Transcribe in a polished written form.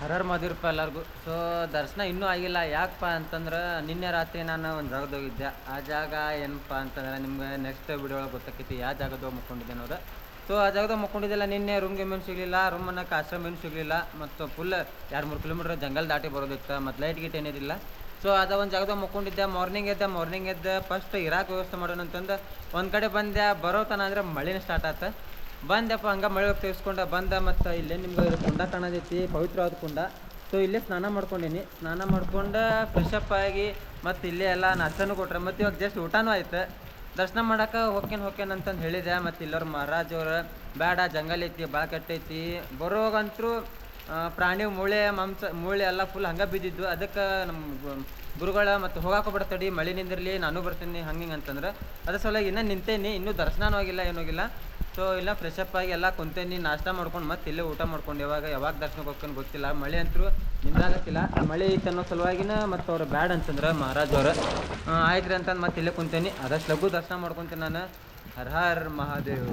Horror ಮದಿರಪ್ಪ ಎಲ್ಲರಿಗೂ. So ದರ್ಶನ ಇನ್ನೂ ಆಗಿಲ್ಲ. ಯಾಕಪ್ಪ ಅಂತಂದ್ರೆ ನಿನ್ನೆ ರಾತ್ರಿ ನಾನು ಒಂದು ಜಾಗದಾಗ ಹೋಗಿದ್ದೆ. ಆ ಜಾಗ ಏನಪ್ಪ ಅಂತಂದ್ರೆ ನಿಮ್ಗೆ ನೆಕ್ಸ್ಟ್ ವಿಡಿಯೋ ಒಳಗೆ ಗೊತ್ತಾಕೈತಿ ಯಾವ ಜಾಗದಾಗ ಮುಕ್ಕೊಂಡಿದ್ದೆ ಅನ್ನೋದು. ಸೊ ಆ ಜಾಗದಾಗ ಮುಕ್ಕೊಂಡಿದ್ದಿಲ್ಲ. ನಿನ್ನೆ ರೂಮ್ ಗೇಮ್ ಏನು ಸಿಗಲಿಲ್ಲ, ರೂಮ್ ಅನ್ನೋಕೆ ಆಶ್ರಮ ಏನು ಸಿಗಲಿಲ್ಲ. ಮತ್ತು ಫುಲ್ 2-3 ಕಿಲೋಮೀಟ್ರ್ ಜಂಗಲ್ ದಾಟಿ ಬರೋದಿತ್ತು, ಮತ್ತು ಲೈಟ್ ಗೀಟ್ ಏನಿದಿಲ್ಲ. ಸೊ ಅದ ಒಂದು ಜಾಗದಾಗ ಮುಕ್ಕೊಂಡಿದ್ದೆ. ಮಾರ್ನಿಂಗ್ ಎದ್ದೆ ಫಸ್ಟ್ ಇರಾಕ್ ವ್ಯವಸ್ಥೆ ಮಾಡೋಣ ಅಂತಂದು ಒಂದು ಕಡೆ ಬಂದೆ. ಬರೋ ತನ ಅಂದ್ರೆ ಮಳೆನೇ ಸ್ಟಾರ್ಟ್ ಆಯ್ತು. ಬಂದೆಪ್ಪ ಹಂಗೆ ಮಳೆ ತೆಗೆಸ್ಕೊಂಡೆ ಬಂದ. ಮತ್ತು ಇಲ್ಲೇ ನಿಮ್ಗೆ ಕುಂಡ ಕಾಣೋದೈತಿ, ಪವಿತ್ರವಾದ ಕುಂಡ. ಸೊ ಇಲ್ಲೇ ಸ್ನಾನ ಮಾಡ್ಕೊಂಡೀನಿ. ಸ್ನಾನ ಮಾಡ್ಕೊಂಡು ಫ್ರೆಶಪ್ ಆಗಿ ಮತ್ತು ಇಲ್ಲೇ ಎಲ್ಲ ನಾಷ್ಟನೂ ಕೊಟ್ರೆ. ಮತ್ತು ಇವಾಗ ಜಸ್ಟ್ ಊಟನೂ ಆಯ್ತು. ದರ್ಶನ ಮಾಡಕ್ಕೆ ಹೋಕ್ಕೇನ್ ಅಂತಂದು ಹೇಳಿದೆ. ಮತ್ತು ಇಲ್ಲವ್ರು ಮಹಾರಾಜ್ ಅವ್ರು ಬೇಡ ಜಂಗಲ್ ಐತಿ ಭಾಳ ಕೆಟ್ಟೈತಿ, ಬರೋಗಂತರೂ ಪ್ರಾಣಿ ಮೂಳೆ ಎಲ್ಲ ಫುಲ್ ಹಂಗೆ ಬಿದ್ದಿದ್ದು. ಅದಕ್ಕೆ ನಮ್ಮ ಗುರುಗಳ ಮತ್ತು ಹೋಗಾಕೋಬಿಡ ತಡಿ ಮಳೆ ನಿಂದಿರಲಿ ನಾನು ಬರ್ತೀನಿ ಹಂಗೆ ಅಂತಂದ್ರೆ ಅದ್ರ ಸಲುವಾಗಿ ಇನ್ನೂ ನಿಂತೇನಿ. ಇನ್ನೂ ದರ್ಶನನೂ ಆಗಿಲ್ಲ ಏನೂ ಆಗಿಲ್ಲ. ಸೊ ಇಲ್ಲ ಫ್ರೆಶಪ್ ಆಗಿ ಎಲ್ಲ ಕುಂತೇನಿ, ನಾಷ್ಟ ಮಾಡ್ಕೊಂಡು ಮತ್ತೆ ಇಲ್ಲೇ ಊಟ ಮಾಡ್ಕೊಂಡು ಯಾವಾಗ ದರ್ಶನಕ್ಕೆ ಹೋಗ್ಕೊಂಡು ಗೊತ್ತಿಲ್ಲ. ಮಳೆ ಅಂತರೂ ನಿಂದಾಗತ್ತಿಲ್ಲ. ಮಳೆ ಐತೆ ಅನ್ನೋ ಸಲುವಾಗಿನ ಮತ್ತು ಅವ್ರು ಬ್ಯಾಡ್ ಅಂತಂದ್ರೆ ಮಹಾರಾಜ್ ಅವ್ರು ಆಯ್ತು ರೀ ಅಂತಂದು ಮತ್ತೆ ಇಲ್ಲೇ ಕುಂತೇನಿ. ಅದಷ್ಟು ಲಘು ದರ್ಶನ ಮಾಡ್ಕೊತೀನಿ ನಾನು. ಹರ ಹರ್ ಮಹಾದೇವ್.